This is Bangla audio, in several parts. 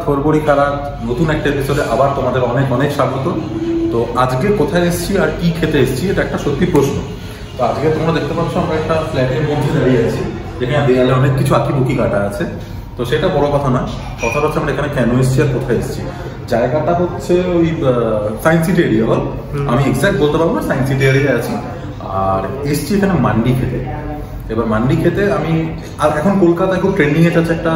থোরবড়ি খেলার নতুন একটা এপিসোডে আবার তোমাদের অনেক অনেক স্বাগত। তো আজকে কোথায় এসেছি আর কি খেতে এসেছি এটা একটা সত্যি প্রশ্ন। তো আজকে তোমরা দেখতে পাচ্ছ আমরা একটা ফ্ল্যাটের মধ্যে দাঁড়িয়ে আছি, যেখানে দেয়ালে অনেক কিছু আঁকিবুকি কাটা আছে। তো সেটা বড় কথা না, কথাটা হচ্ছে আমরা এখানে কেন এসেছি আর কোথায় এসেছি। জায়গাটা হচ্ছে ওই সায়েন্স সিটি এরিয়া হল, আমি এক্সাক্ট বলতে পারবো না, সায়েন্স সিটি এরিয়া আছি। আর এসছি এখানে মান্ডি খেতে। এবার মান্ডি খেতে আমি আর এখন কলকাতায় খুব ট্রেন্ডিং এ আছে একটা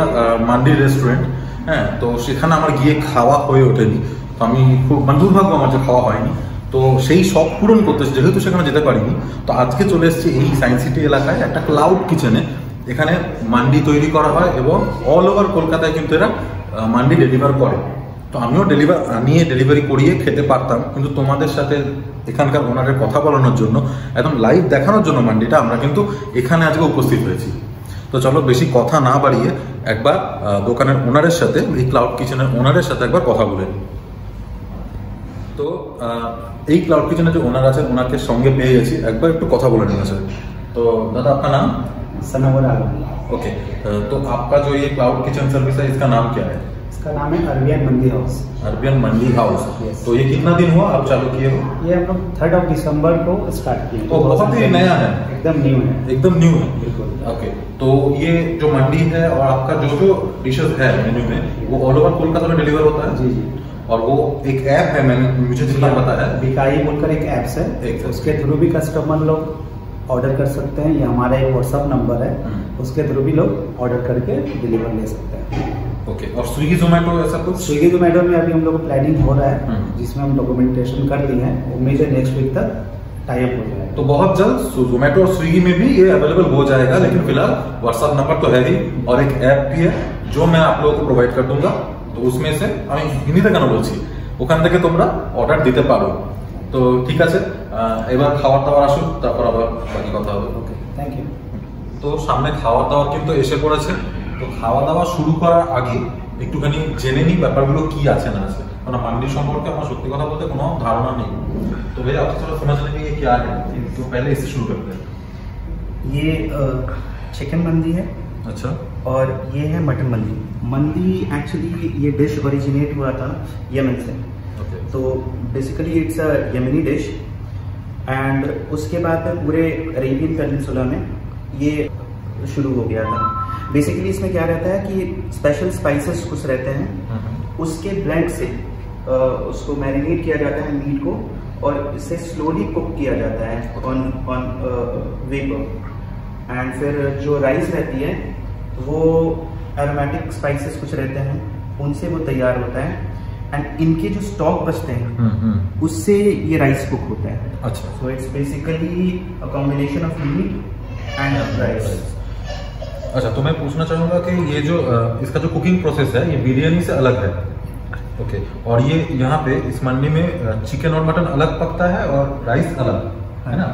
মান্ডি রেস্টুরেন্ট। হ্যাঁ, তো সেখানে আমার গিয়ে খাওয়া হয়ে ওঠেনি। তো আমি খুব দুর্ভাগ্য আমার যে খাওয়া হয়নি। তো সেই শখ পূরণ করতে যেহেতু সেখানে যেতে পারিনি, তো আজকে চলে এসেছি এই সায়েন্স সিটি এলাকায় একটা ক্লাউড কিচেনে। এখানে মান্ডি তৈরি করা হয় এবং অল ওভার কলকাতায় কিন্তু এরা মান্ডি ডেলিভার করে। তো আমিও ডেলিভারি করিয়ে খেতে পারতাম, কিন্তু তোমাদের সাথে এখানকার ওনারের কথা বলানোর জন্য, একদম লাইভ দেখানোর জন্য মান্ডিটা আমরা কিন্তু এখানে আজকে উপস্থিত হয়েছি। তো চলো বেশি কথা না বাড়িয়ে একবার দোকানের ওনারের সাথে, এই ক্লাউড কিচেনের ওনারের সাথে একবার কথা বলে। তো এই ক্লাউড কিচেনের যে ওনার আছে ওনাকে সঙ্গে পেয়ে গেছি, একবার একটু কথা বলে নেওয়া আছে। तो दादा आपका नाम? सनोवर आलम। ओके, तो आपका जो ये क्लाउड किचन सर्विस है इसका नाम क्या है? इसका नाम है अरबियन मंडी हाउस। अरबियन मंडी हाउस। Yes. तो ये कितना दिन हुआ आप चालू किए हो? ये हम लोग 3 दिसंबर को स्टार्ट किए। तो बहुत ही नया है, एकदम न्यू है। एकदम न्यू है, बिल्कुल। ओके, तो ये जो मंडी है और आपका जो जो डिशेस है मेन्यू में वो ऑल ओवर कोलकाता में डिलीवर होता है? जी जी। और वो एक ऐप है, मैंने मुझे जितना पता है बिकाई बोलकर एक ऐप्स है, उसके थ्रू भी कस्टमर लोग ऑर्डर कर सकते हैं। या हमारा एक व्हाट्सएप नंबर है, उसके थ्रू भी लोग ऑर्डर करके डिलीवर ले सकते हैं। ओके, और स्विगी जोमेटो ऐसा कुछ? स्विगी जोमेटो में अभी हम लोग प्लानिंग हो रहा है, जिसमें हम डॉक्यूमेंटेशन कर लिए हैं। उम्मीद है नेक्स्ट वीक तक टाई अप हो जाएगा। तो बहुत जल्द जोमेटो और स्विगी में भी ये अवेलेबल हो जाएगा, लेकिन फिलहाल व्हाट्सएप नंबर तो है ही और एक ऐप भी है जो मैं आप लोगों को प्रोवाइड कर दूंगा। तो उसमें से আমি হিন্দিতে কেন বলছি, ওখান থেকে তোমরা অর্ডার দিতে পারো। তো ঠিক আছে, এবার খাওয়ার দাওয়ার আসুক, তারপর আবার বাকি কথা হবে। ওকে, থ্যাংক ইউ। তো সামনে খাওয়ার দাওয়ার কিন্তু এসে পড়েছে। তো খাওয়া দাওয়া শুরু করার আগে একটুখানি জেনে নিই ব্যাপারগুলো কি আছে না আছে, কারণ মান্ডি সম্পর্কে আমার সত্যি কথা বলতে কোনো ধারণা নেই। तो भैया आपसे थोड़ा समझ लेंगे ये क्या है, तो पहले इससे शुरू करते हैं। ये चिकन मंदी है। अच्छा। और ये है मटन मंदी। मंदी एक्चुअली ये डिश ओरिजिनेट हुआ था यमन से। ओके। तो basically it's a Yemeni dish and उसके बाद में पूरे अरेबियन पेनिनसुला में ये शुरू हो गया था। बेसिकली इसमें क्या रहता है कि स्पेशल स्पाइसेस कुछ रहते हैं, उसके ब्लेंड से उसको मैरिनेट किया जाता है मीट को, और इसे स्लोली कुक किया जाता है ऑन वेपर। एंड फिर जो राइस रहती है वो एरोमेटिक स्पाइसेस कुछ रहते हैं, उनसे वो तैयार होता है। एंड इनके जो स्टॉक बचते हैं उससे ये राइस कुक होता है। अच्छा। So it's basically a combination of meat and rice. अच्छा, तो मैं पूछना चाहूंगा कि ये जो इसका जो कुकिंग प्रोसेस है ये बिरयानी से अलग है। ओके, और ये यहाँ पे इस मंडी में चिकन और मटन अलग पकता है और राइस अलग है ना?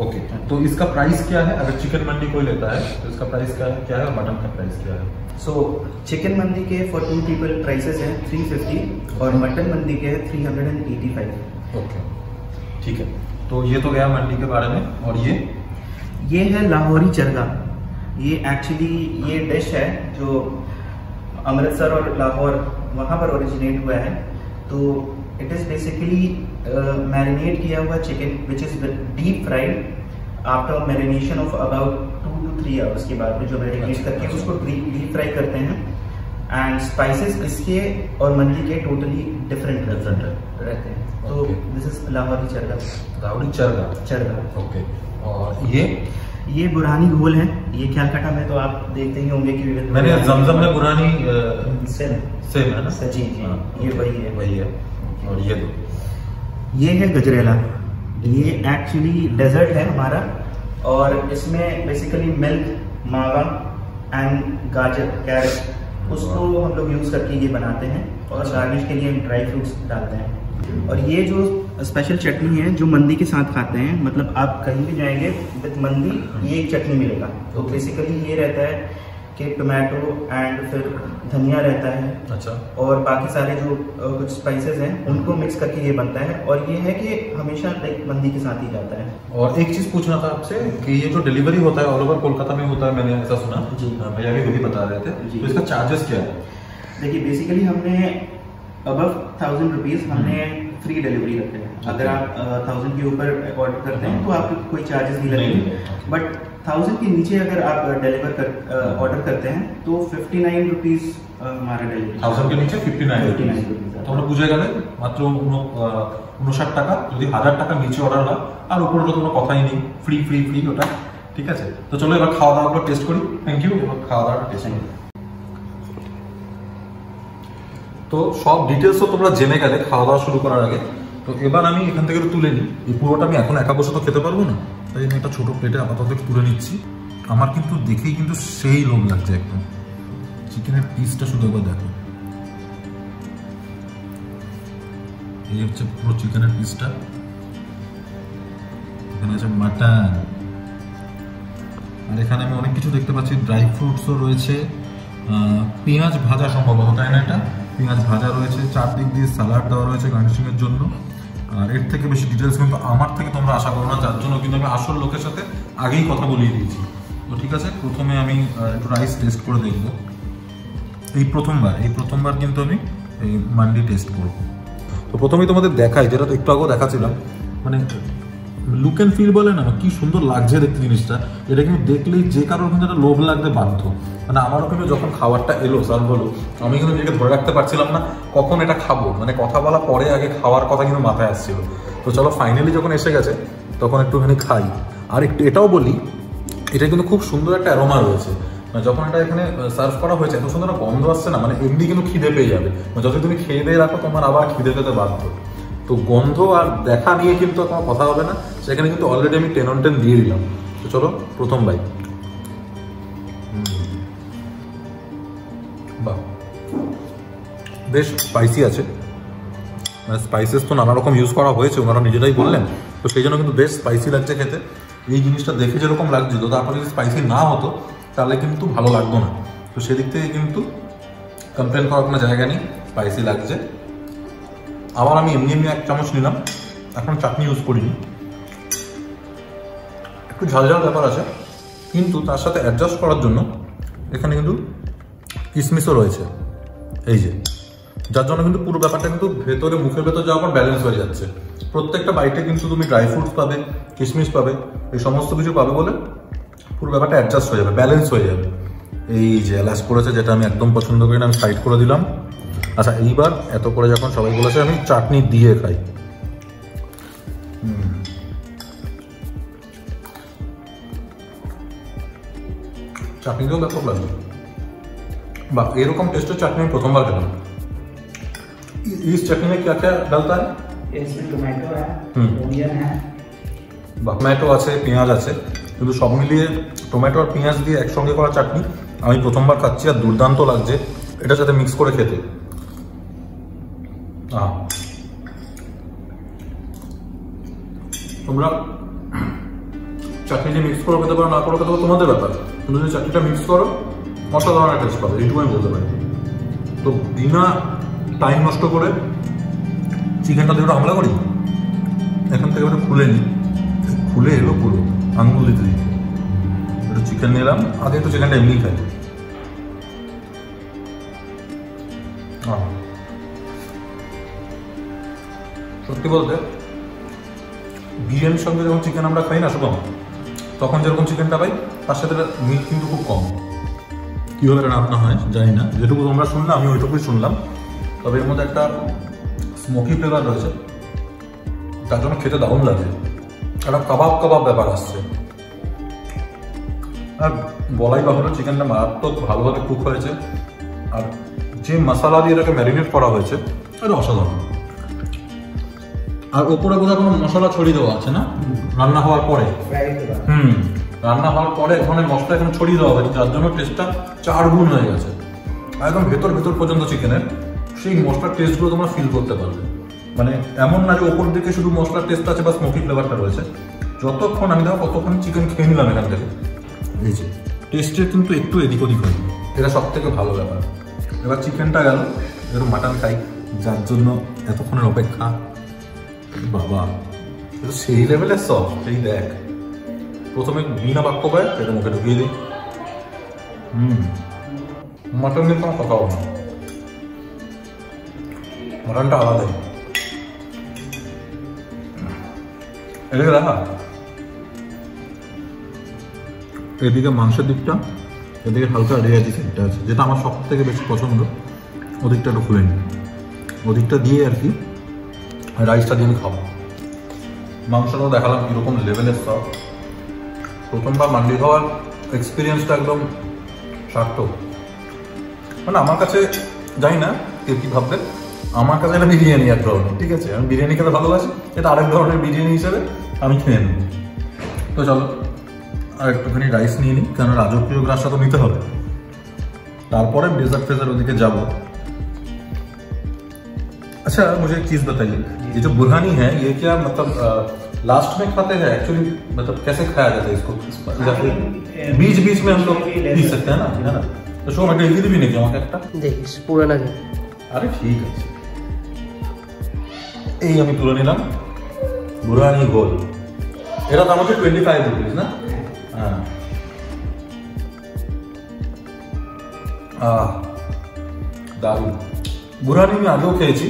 ओके, तो इसका प्राइस क्या है अगर चिकन मंडी कोई लेता है तो इसका प्राइस क्या है और मटन का प्राइस क्या है? सो चिकन मंदी के फॉर 2 पीपल प्राइसेस हैं 350 और मटन मंदी के 385। ओके, ठीक है। तो ये तो गया मंडी के बारे में। और ये है लाहौरी चरगा। ये एक्चुअली ये डिश है जो अमृतसर और लाहौर वहाँ पर ओरिजिनेट हुआ है। तो इट इज़ बेसिकली मैरिनेट किया हुआ chicken which is deep fried after marination of about 2 to 3 hours के बाद में जो मैरिनेट करके उसको डीप फ्राई करते हैं। एंड स्पाइसेस इसके और मंदी के टोटली डिफरेंट रहते हैं। तो this is Lahori chargha. Lahori chargha. Chargha. Okay, और ये बुरहानी घोल है। ये कैलकाटा में तो आप देखते ही होंगे कि मैंने जमजम में बुरहानी सेम है ना? जी जी, ये वही है। और ये दो, ये है गजरेला। ये एक्चुअली डेजर्ट है हमारा, और इसमें बेसिकली मिल्क, मावा एंड गाजर, कैरेट, उसको हम लोग यूज करके ये बनाते हैं। और गार्निश के लिए हम ड्राई फ्रूट्स डालते हैं। और ये जो स्पेशल चटनी है जो मंदी के साथ खाते हैं, मतलब आप कहीं भी जाएंगे विद मंदी ये एक चटनी मिलेगा। तो बेसिकली ये रहता है कि टोमेटो एंड फिर धनिया रहता है। अच्छा। और बाकी सारे जो कुछ स्पाइसेस हैं उनको मिक्स करके ये बनता है। और ये है कि हमेशा मंदी के साथ ही जाता है। और एक चीज पूछना था आपसे कि ये जो डिलीवरी होता है ऑल ओवर कोलकाता में होता है, मैंने ऐसा सुना। जी, भैया भी वही बता रहे थे। तो इसका चार्जेस क्या है? देखिए बेसिकली हमने अबव 1000 रुपीज हमने फ्री डिलीवरी रखे हैं। अगर आप 1000 के ऊपर ऑर्डर करते हैं तो आपको कोई चार्जेस नहीं लगेंगे, बट 1000 के नीचे अगर आप ऑर्डर करते हैं तो 59 रुपीज हमारा डिलीवरी। 1000 के নিচে 59 रुपीज তোমরা বুঝে গেলে, মাত্র 59 টাকা। যদি 1000 টাকা নিচে অর্ডার হয় আর উপরে তো কোনো কথাই নেই, ফ্রি ফ্রি ফ্রি ওটা, ঠিক আছে। তো চলো এবার খাওয়া দাওয়াগুলো টেস্ট করি। Thank you. এবার খাওয়া দাওয়াটা টেস্ট করি। তো সব ডিটেলসও তোমরা জেনে গেলে খাওয়া দাওয়া শুরু করার আগে। তো এবার আমি এখান থেকে তুলে নিই, এই পুরোটা আমি এখন একা বসে তো খেতে পারবো না, তাই আমি একটা ছোট প্লেটে আপাতত তুলে নিচ্ছি। আমার কিন্তু দেখেই কিন্তু সেই লোভ লাগছে একদম। চিকেনের পিসটা শুধু একবার দেখো, এই হচ্ছে পুরো চিকেনের পিসটা, এখানে আছে মাটন, আর এখানে আমি অনেক কিছু দেখতে পাচ্ছি, ড্রাই ফ্রুটসও রয়েছে, পেঁয়াজ ভাজা সম্ভবত, তাই না? এটা পেঁয়াজ ভাজা রয়েছে, চারদিক দিয়ে স্যালাড দেওয়া রয়েছে গার্নিশিংয়ের জন্য। আর এর থেকে বেশি ডিটেলস কিন্তু আমার থেকে তোমরা আশা করো না, যার জন্য কিন্তু আমি আসল লোকের সাথে আগেই কথা বলিয়ে দিয়েছি। তো ঠিক আছে, প্রথমে আমি একটু রাইস টেস্ট করে দেখবো। এই প্রথমবার কিন্তু আমি এই মান্ডি টেস্ট করবো। তো প্রথমেই তোমাদের দেখাই, যেটা তো একটু আগেও দেখাচ্ছিলাম, মানে লুক অ্যান্ড ফিল বলে না, কি সুন্দর লাগছে দেখতে জিনিসটা। এটা কিন্তু দেখলেই যে কারোর কিন্তু একটা লোভ লাগতে বাধ্য। মানে আমারও কিন্তু যখন খাবারটা এলো সার্ভ হলো, আমি কিন্তু নিজেকে ধরে রাখতে পারছিলাম না কখন এটা খাবো। মানে কথা বলা পরে আগে খাওয়ার কথা কিন্তু মাথায় আসছিল। তো চলো ফাইনালি যখন এসে গেছে তখন একটুখানি খাই। আর একটু এটাও বলি, এটা কিন্তু খুব সুন্দর একটা অ্যারোমা রয়েছে। যখন এটা এখানে সার্ভ করা হয়েছে এত সুন্দর একটা গন্ধ আসছে না, মানে এমনি কিন্তু খিদে পেয়ে যাবে। যদি তুমি খেয়ে দিয়ে রাখো তোমার আবার খিদে পেতে বাধ্য। তো গন্ধ আর দেখা নিয়ে কিন্তু কোনো কথা হবে না, সেখানে কিন্তু অলরেডি আমি 10 on 10 দিয়ে দিলাম। তো চলো প্রথম বাইট। বাহ, বেশ স্পাইসি আছে, মানে স্পাইসেস তো নানা রকম ইউজ করা হয়েছে, ওনারা নিজেরাই বললেন। তো সেই জন্য কিন্তু বেশ স্পাইসি লাগছে খেতে। এই জিনিসটা দেখে যেরকম লাগছিল, তারপরে যদি স্পাইসি না হতো তাহলে কিন্তু ভালো লাগতো না। তো সেদিক থেকে কিন্তু কমপ্লেন করার কোনো জায়গা নেই, স্পাইসি লাগছে। আবার আমি এমনি এক চামচ নিলাম, এখন চাটনি ইউজ করিনি। একটু ঝাল ঝাল ব্যাপার আছে, কিন্তু তার সাথে অ্যাডজাস্ট করার জন্য এখানে কিন্তু কিশমিশও রয়েছে, এই যে, যার জন্য কিন্তু পুরো ব্যাপারটা কিন্তু ভেতরে মুখের ভেতর যাওয়ার পর ব্যালেন্স হয়ে যাচ্ছে। প্রত্যেকটা বাইটে কিন্তু তুমি ড্রাই ফ্রুটস পাবে, কিশমিশ পাবে, এই সমস্ত কিছু পাবে বলে পুরো ব্যাপারটা অ্যাডজাস্ট হয়ে যাবে, ব্যালেন্স হয়ে যাবে। এই যে এলাচ পড়েছে, যেটা আমি একদম পছন্দ করি না, আমি সাইড করে দিলাম। আচ্ছা, এইবার এত করে যখন সবাই বলেছে আমি চাটনি দিয়ে খাই। চাটনিটাও ব্যাপক লাগবে। বা এরকম টেস্টের চাটনি আমি প্রথমবার খেলাম। इस चटनी में क्या क्या डालता है? इसमें टोमेटो है, ओनियन है, টমেটো আছে, পেঁয়াজ আছে, কিন্তু সব মিলিয়ে টমেটো আর পেঁয়াজ দিয়ে একসঙ্গে করা চাটনি আমি প্রথমবার খাচ্ছি, আর দুর্দান্ত লাগছে এটার সাথে মিক্স করে খেতে। তোমরা চাটনি যে মিক্স করে খেতে পারো না করে খেতে পারো তোমাদের ব্যাপার, কিন্তু যদি চাটনিটা মিক্স করো অসাধারণ টেস্ট পাবে, এইটুকু আমি বলতে পারি। তো বিনা টাইম নষ্ট করে চিকেনটা দিয়ে হামলা করি, এখান থেকে ওটা খুলে নিই, খুলে এলো পুরো আঙ্গুল দিতে দিতে। একটু চিকেন নিলাম, আগে একটু চিকেনটা এমনি খাই। সত্যি বলতে বিরিয়ানির সঙ্গে যখন চিকেন আমরা খাই না শুভম, তখন যেরকম চিকেনটা পাই তার সাথে মিট কিন্তু খুব কম। কীভাবে রান্না হয় জানি না, যেটুকু তোমরা শুনলে আমি ওইটুকুই শুনলাম। তবে এর মধ্যে একটা স্মোকি ফ্লেভার রয়েছে, তার জন্য খেতে দারুণ লাগে। একটা কাবাব কাবাব ব্যাপার আসছে। আর বলাই বাহুল্য চিকেনটা মারাত্মক ভালোভাবে কুক হয়েছে, আর যে মশলা দিয়ে এটাকে ম্যারিনেট করা হয়েছে এটা অসাধারণ। আর ওপরে বোধহয় কোনো মশলা ছড়িয়ে দেওয়া আছে না রান্না হওয়ার পরে? রান্না হওয়ার পরে ওখানে মশলা এখন ছড়িয়ে দেওয়া হয়েছে, যার জন্য টেস্টটা 4 গুণ হয়ে গেছে। একদম ভেতর পর্যন্ত চিকেনের সেই মশলার টেস্টগুলো তোমরা ফিল করতে পারবে। মানে এমন না যে ওপর দিকে শুধু মশলার টেস্ট আছে বা স্মোকি ফ্লেভারটা রয়েছে। যতক্ষণ আমি দেখো ততক্ষণ চিকেন খেয়ে নিলাম এখান থেকে, এই যে টেস্টের কিন্তু একটু এদিক ওদিক হয়নি, এটা সব থেকে ভালো ব্যাপার। এবার চিকেনটা গেল, এবার মাটন খাই, যার জন্য এতক্ষণের অপেক্ষা। বাবা, এটা সেই লেভেলের সব। এই দেখ, প্রথমে বিনা বাক্য পায় এটা মুখে ঢুকিয়ে দিই। মাটন নিয়ে কোনো কথা হবে না, মাটনটা আলাদাই। এদিকে দেখা, এদিকে মাংসের দিকটা, এদিকে হালকা রেয়াজি সাইডটা আছে, যেটা আমার সব থেকে বেশি পছন্দ। ওদিকটা একটু খুলে নিই, ওদিকটা দিয়ে আর কি রাইসটা দিয়ে আমি খাবো। মাংসটাও দেখালাম কীরকম লেভেলের সব। প্রথমবার মান্ডি খাওয়ার এক্সপিরিয়েন্সটা একদম সার্থক। মানে আমার কাছে জানি না কে কী ভাববে, আমার কাছে এটা বিরিয়ানি এক ধরনের, ঠিক আছে? আমি বিরিয়ানি খেতে ভালোবাসি, এটা আরেক ধরনের বিরিয়ানি হিসেবে আমি খেয়ে নেব। তো চলো আর একটুখানি রাইস নিয়ে নিই, কেন রাজকীয় গ্রাসটা তো নিতে হবে। তারপরে डेजर्ट फेजर्ट ওদিকে যাবো। अच्छा मुझे एक चीज बताइए, ये जो बुरहानी है ये क्या मतलब लास्ट में खाते हैं एक्चुअली, मतलब कैसे खाया जाता है इसको? बीच बीच में हम लोग पी सकते हैं ना, है ना? तो शो मैं डेली भी नहीं किया একটা দেখিস পুরানা গে। আরে ঠিক আছে, এই আমি তুলে নিলাম বুরহানি গোল। এর দাম হচ্ছে 25 রুপিস না? হ্যাঁ। দারুণ। বুরহানি আমি আগেও খেয়েছি,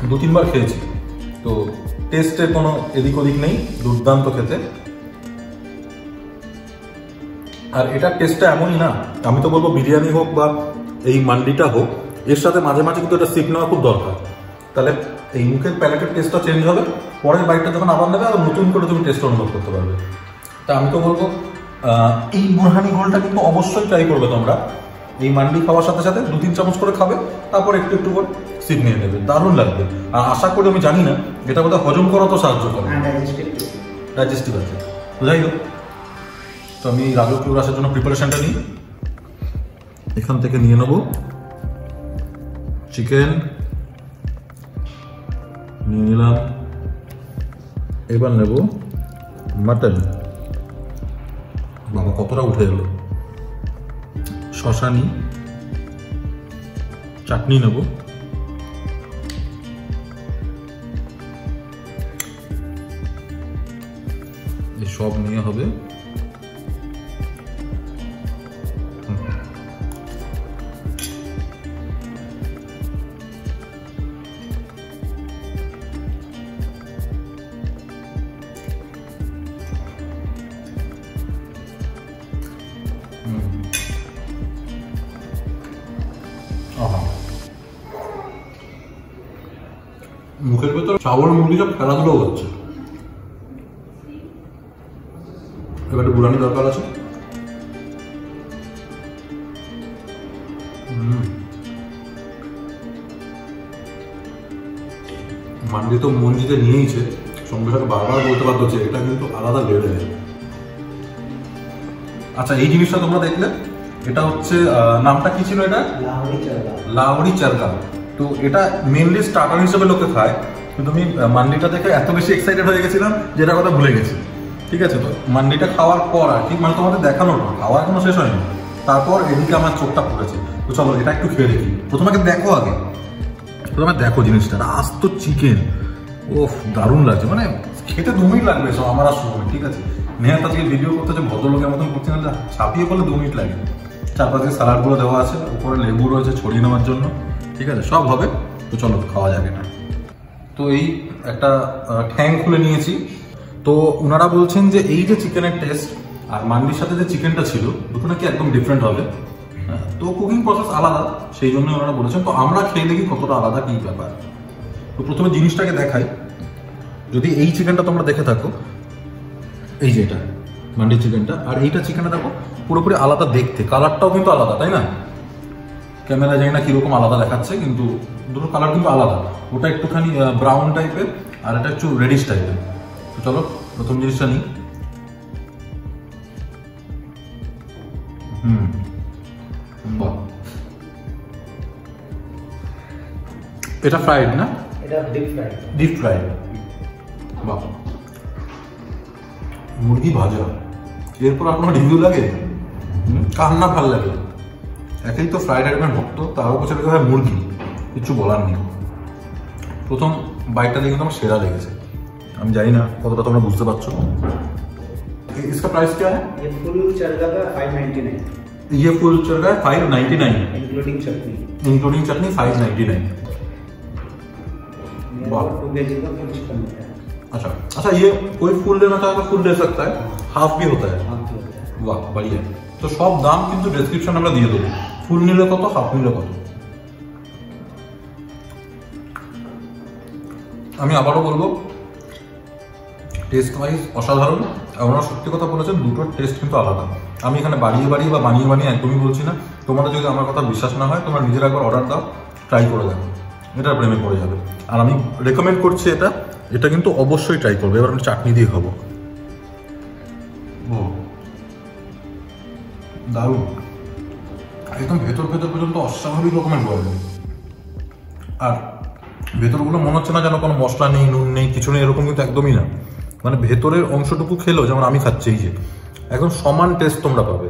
2-3 বার খেয়েছি, তো টেস্টে কোনো এদিক ওদিক নেই, দুর্দান্ত খেতে। আর এটা টেস্টটা এমনই না, আমি তো বলবো বিরিয়ানি হোক বা এই মান্ডিটা হোক, এর সাথে মাঝে মাঝে কিন্তু এটা সিপ নেওয়া খুব দরকার। তাহলে এই মুখের প্যালেটের টেস্টটা চেঞ্জ হবে, পরের বাইটটা যখন আবার নেবে আর নতুন করে তুমি টেস্ট অনুভব করতে পারবে। তা আমি তো বলবো এই বুরহানি গোলটা কিন্তু অবশ্যই ট্রাই করবে তোমরা। এই মান্ডি খাওয়ার সাথে সাথে 2-3 চামচ করে খাবে, তারপর একটু একটু করে সিপ নিয়ে নেবে, দারুণ লাগবে। আর আশা করি, আমি জানি না, এটা বোধহয় হজম করা তো সাহায্য করে, ডাইজেস্টিভ আছে। তো যাই হোক, তো আমি রাজকীয় গ্রাসের জন্য প্রিপারেশনটা নিই। এখান থেকে নিয়ে নেব চিকেন, নিয়ে নিলাম। এবার নেব মাটন। বাবা কতটা উঠে এলো। শসা নিই, চাটনি নেব, সব নিয়ে হবে। মুখের ভেতর চাউল মুরগি সব খেলাধুলো হচ্ছে। এবার একটু বুড়ানি দরকার আছে। মান্ডি তো মন জিতে নিয়েইছে, সঙ্গে সঙ্গে বারবার বলতে বাধ্য হচ্ছে, এটা কিন্তু আলাদা লেভেলের। আচ্ছা এই জিনিসটা তোমরা দেখলে, এটা হচ্ছে নামটা কি ছিল? এটা লাহোরি চারগা। তো এটা মেনলি স্টার্টার হিসেবে লোকে খায়, কিন্তু আমি মান্ডিটা দেখে এত বেশি এক্সাইটেড হয়ে গেছিলাম যেটা কথা ভুলে গেছি। ঠিক আছে, তো মান্ডিটা খাওয়ার পর আর কি, মানে তোমাদের দেখানোর পর, খাওয়া এখনো শেষ হয়নি, তারপর এদিকে আমার চোখটা পড়েছে। তো চলো এটা একটু খেয়ে দেখি। প্রথমে দেখো, আগে প্রথমে দেখো জিনিসটা, আস্ত চিকেন, ওফ দারুণ লাগছে। মানে খেতে 2 মিনিট লাগবে সব, আমার আর সময়। ঠিক আছে, নেহাত আজকে ভিডিও করতে হচ্ছে ভদ্রলোকের মতন করছি না, ছাপিয়ে করলে 2 মিনিট লাগে। চারপাশে স্যালাডগুলো দেওয়া আছে, উপরে লেবু রয়েছে ছড়িয়ে নেওয়ার জন্য। ঠিক আছে, সব হবে। তো চলো খাওয়া যাবে না। তো এই একটা ঠ্যাং খুলে নিয়েছি। তো ওনারা বলছেন যে এই যে চিকেনের টেস্ট আর মান্ডির সাথে যে চিকেনটা ছিল, দুটো নাকি একদম ডিফারেন্ট হবে। তো কুকিং প্রসেস আলাদা, সেই জন্য ওনারা বলেছেন। তো আমরা খেয়ে দেখি কতটা আলাদা কি ব্যাপার। তো প্রথমে জিনিসটাকে দেখাই। যদি এই চিকেনটা তোমরা দেখে থাকো, এই যে এটা মান্ডির চিকেনটা, আর এইটা চিকেনটা দেখো পুরোপুরি আলাদা দেখতে, কালারটাও কিন্তু আলাদা, তাই না? ক্যামেরা জানি না কিরকম আলাদা দেখাচ্ছে, কিন্তু দুটো কালার কিন্তু আলাদা। ওটা একটুখানি ব্রাউন টাইপের আর এটা একটু রেডিশ টাইপের। তো চলো প্রথম জিনিসটা নিই। বাহ, এটা ফ্রাইড না? এটা ডিপ ফ্রাইড। Deep fried. বাহ, মুরগি ভাজা, এরপর আপনার রিভিউ লাগে? কার না ভাল লাগে? একেই তো ফ্রাইড আইটেমের ভক্ত, তারও বছর হয় মুরগি, কিছু বলার নেই। প্রথম বাইটটা দেখে তো আমার সেরা লেগেছে। আমি জানি না কতটা তোমরা বুঝতে পারছো। इसका प्राइस क्या है? ये फुल चरगा का 599। ये फुल चरगा 599 इंक्लूडिंग चटनी। इंक्लूडिंग चटनी 599। और फुल लीजिएगा तो डिस्काउंट मिलता है। अच्छा, ये कोई फुल लेना चाहे तो फुल ले सकता है, हाफ भी होता है। वाह बढ़िया। তো সব দাম কিন্তু ডেসক্রিপশন আমরা দিয়ে দেবো, ফুল নিলে কত, হাফ নিলে কত। আমি আবারও বলবো টেস্ট ওয়াইজ অসাধারণ। ওনারা সত্যি কথা বলেছেন, দুটোর টেস্ট কিন্তু আলাদা। আমি এখানে বাড়িয়ে বা বানিয়ে একদমই বলছি না। তোমাদের যদি আমার কথা বিশ্বাস না হয়, তোমরা নিজেরা একবার অর্ডার দাও, ট্রাই করে দেখো, এটার প্রেমে পড়ে যাবে। আর আমি রেকমেন্ড করছি এটা কিন্তু অবশ্যই ট্রাই করবে। এবার আমি চাটনি দিয়ে খাবো। ও দারুণ, একদম ভেতর পর্যন্ত অস্বাভাবিক রকমের বয়েল। আর ভেতরগুলো মনে হচ্ছে না যেন কোনো মশলা নেই, নুন নেই, কিছু নেই, এরকম কিন্তু একদমই না। মানে ভেতরের অংশটুকু খেলেও যেমন আমি খাচ্ছি, এই যে একদম সমান টেস্ট তোমরা পাবে।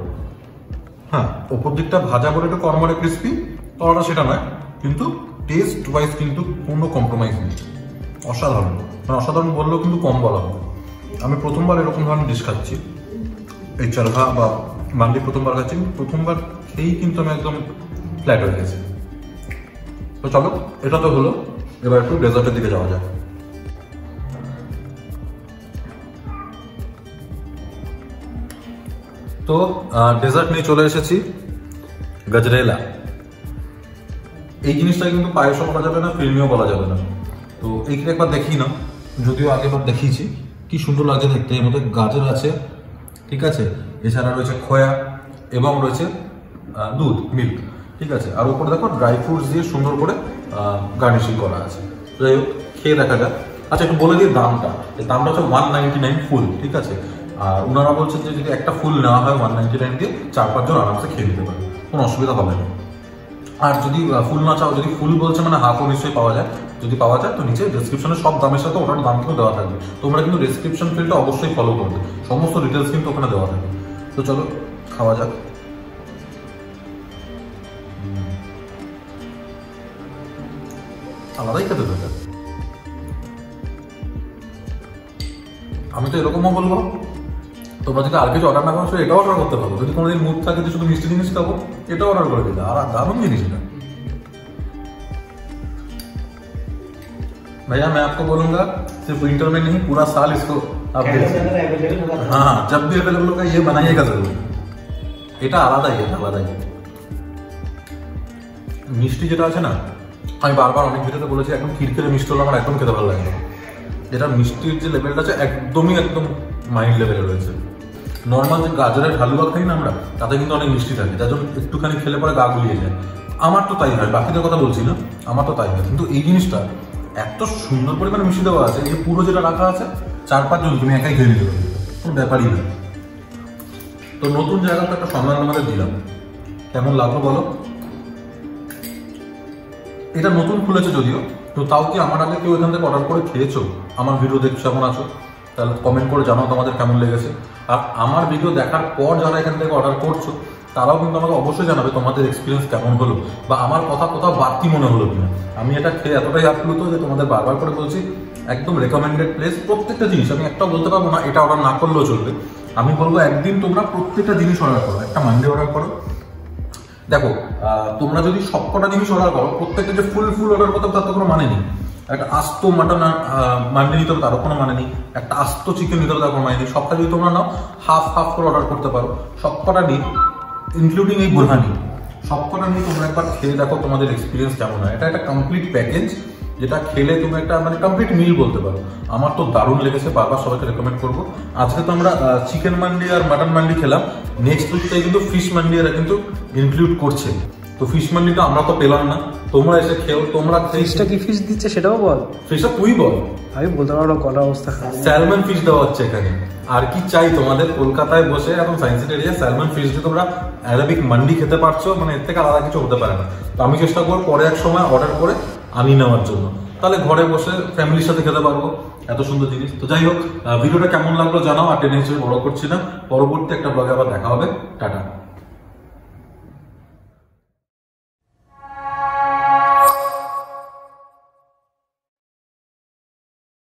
হ্যাঁ, ওপর দিকটা ভাজা করে একটু কর্মরে ক্রিস্পি, তলাটা সেটা নয়, কিন্তু টেস্ট ওয়াইজ কিন্তু কোনো কম্প্রোমাইজ নেই। অসাধারণ, মানে অসাধারণ বললেও কিন্তু কম বলা হবে। আমি প্রথমবার এরকম ধরনের ডিশ খাচ্ছি, এই চারঘা বা মান্ডি প্রথমবার খাচ্ছি। প্রথমবার খেয়েই কিন্তু আমি একদম ফ্ল্যাট হয়ে গেছি। তো চলো, এটা তো হলো, এবার একটু ডেজার্টের দিকে যাওয়া যায়। তো ডেজার্ট নিয়ে চলে এসেছি, গজরেলা। এই জিনিসটা কিন্তু পায়েসও বলা যাবে না, ফিল্মিও বলা যাবে না। তো এইখানে একবার দেখি না, যদিও আগেবার দেখিয়েছি, কি সুন্দর লাগছে দেখতে। এর মধ্যে গাজর আছে, ঠিক আছে, এছাড়া রয়েছে খোয়া এবং রয়েছে দুধ, মিল্ক, ঠিক আছে। আর উপরে দেখো ড্রাই ফ্রুটস দিয়ে সুন্দর করে গার্নিশিং করা আছে। যাই হোক, খেয়ে দেখা যাক। আচ্ছা, একটু বলে দিই দামটা। এই দামটা হচ্ছে 199 ফুল, ঠিক আছে। আর ওনারা বলছেন যে যদি একটা ফুল নেওয়া হয় 199 দিয়ে 4-5 জন আরামসে খেয়ে নিতে পারে, কোনো অসুবিধা হবে না। আর যদি ফুল না চাও, যদি ফুল বলছে মানে হাফও নিশ্চয়ই পাওয়া যায়। যদি পাওয়া যায় তো নিচে ডেসক্রিপশনে সব দামের সাথে ওটার দাম কিন্তু দেওয়া থাকবে। তোমরা কিন্তু ডেসক্রিপশন ফিল্ডটা অবশ্যই ফলো করবে, সমস্ত ডিটেলস কিন্তু ওখানে দেওয়া থাকবে। তো চলো খাওয়া যাক। আলাদাই খেতে থাকে। আমি তো এরকমও বলবো, তোমরা যদি আর কিছু অর্ডার না করো সেটা এটাও অর্ডার করতে পারো। যদি কোনোদিন মুড থাকে যে শুধু মিষ্টি জিনিস খাবো, এটাও অর্ডার করে দিতে। আর দারুণ জিনিস এটা। भैया मैं आपको बोलूंगा सिर्फ विंटर में नहीं, पूरा साल इसको आप हाँ जब भी अवेलेबल होगा ये बनाइएगा जरूर। এটা আলাদাই, মিষ্টি যেটা আছে না, আমি বারবার অনেক ভিডিওতে বলেছি, একদম খিরখিরে মিষ্টি হলে আমার একদম খেতে ভালো লাগে না। এটা মিষ্টির যে লেভেলটা আছে একদম মাইল্ড লেভেলে রয়েছে। নর্মাল যে গাজরের হালুয়া খাই না আমরা, তাতে কিন্তু অনেক মিষ্টি থাকে, যার জন্য একটুখানি খেলে পরে গা গুলিয়ে যায়। আমার তো তাই হয়, বাকিদের কথা বলছি না, আমার তো তাই হয়। কিন্তু এই জিনিসটা এত সুন্দর পরিমাণে মিষ্টি দেওয়া আছে, এই পুরো যেটা রাখা আছে 4-5 জন তুমি একাই খেয়ে নিতে পারবে, কোনো ব্যাপারই না। তো নতুন জায়গাতে একটা সম্মান আমাদের দিলাম, কেমন লাগলো বলো? এটা নতুন খুলেছে যদিও, তো তাও কি আমার আগে কেউ এখান থেকে অর্ডার করে খেয়েছো? আমার ভিডিও দেখছো, এমন আছো, তাহলে কমেন্ট করে জানাও তোমাদের কেমন লেগেছে। আর আমার ভিডিও দেখার পর যারা এখান থেকে অর্ডার করছো, তারাও কিন্তু আমাকে অবশ্যই জানাবে তোমাদের এক্সপিরিয়েন্স কেমন হলো, বা আমার কথা কোথাও বাড়তি মনে হলো কিনা। আমি এটা খেয়ে এতটাই আপ্লুত যে তোমাদের বারবার করে বলছি, একদম রেকমেন্ডেড প্লেস। প্রত্যেকটা জিনিস আমি একটাও বলতে পারবো না এটা অর্ডার না করলেও চলবে। আমি বলবো একদিন তোমরা প্রত্যেকটা জিনিস অর্ডার করো, একটা মান্ডি অর্ডার করো। দেখো, তোমরা যদি সবকটা জিনিস অর্ডার করো, প্রত্যেকটা যে ফুল অর্ডার করতে তার তো কোনো মানে নেই। একটা আস্ত মাটন মান্ডি নিতে হবে তারও কোনো মানে নেই, একটা আস্ত চিকেন নিতে হবে তার কোনো মানে নেই। সবটা যদি তোমরা নাও হাফ করে অর্ডার করতে পারো, সবকটা নিয়ে ইনক্লুডিং এই বুরহানি, সবকটা নিয়ে তোমরা একবার খেয়ে দেখো তোমাদের এক্সপিরিয়েন্স কেমন হয়। এটা একটা কমপ্লিট প্যাকেজ, যেটা খেলে তুমি একটা মানে কমপ্লিট মিল বলতে পারো। আমার তো দারুণ লেগেছে, বারবার সবাইকে রেকমেন্ড করবো। আজকে তো আমরা চিকেন মান্ডি আর মাটন মান্ডি খেলাম, নেক্সট উইকটাই কিন্তু ফিশ মান্ডি এরা কিন্তু ইনক্লুড করছে। তো ফিশ মান্ডিটা আমরা তো পেলাম না, তোমরা এসে খেও। তোমরা ফিশটা কি ফিশ দিচ্ছে সেটাও বল। ফিশটা তুই বল, আমি বলতে পারবো গলা অবস্থা খারাপ। স্যালমন ফিশ দেওয়া হচ্ছে এখানে। আর কি চাই তোমাদের? কলকাতায় বসে একদম science city area salmon fish দিয়ে তোমরা অ্যারাবিক মান্ডি খেতে পারছো, মানে এর থেকে আলাদা কিছু হতে পারে না। তো আমি চেষ্টা করবো পরে এক সময় অর্ডার করে আনিয়ে নেওয়ার জন্য, তাহলে ঘরে বসে ফ্যামিলির সাথে খেতে পারবো এত সুন্দর জিনিস। তো যাই হোক, ভিডিওটা কেমন লাগলো জানাও। আর টেনে হিসেবে বড় করছি না, পরবর্তী একটা ব্লগে আবার দেখা হবে। টাটা।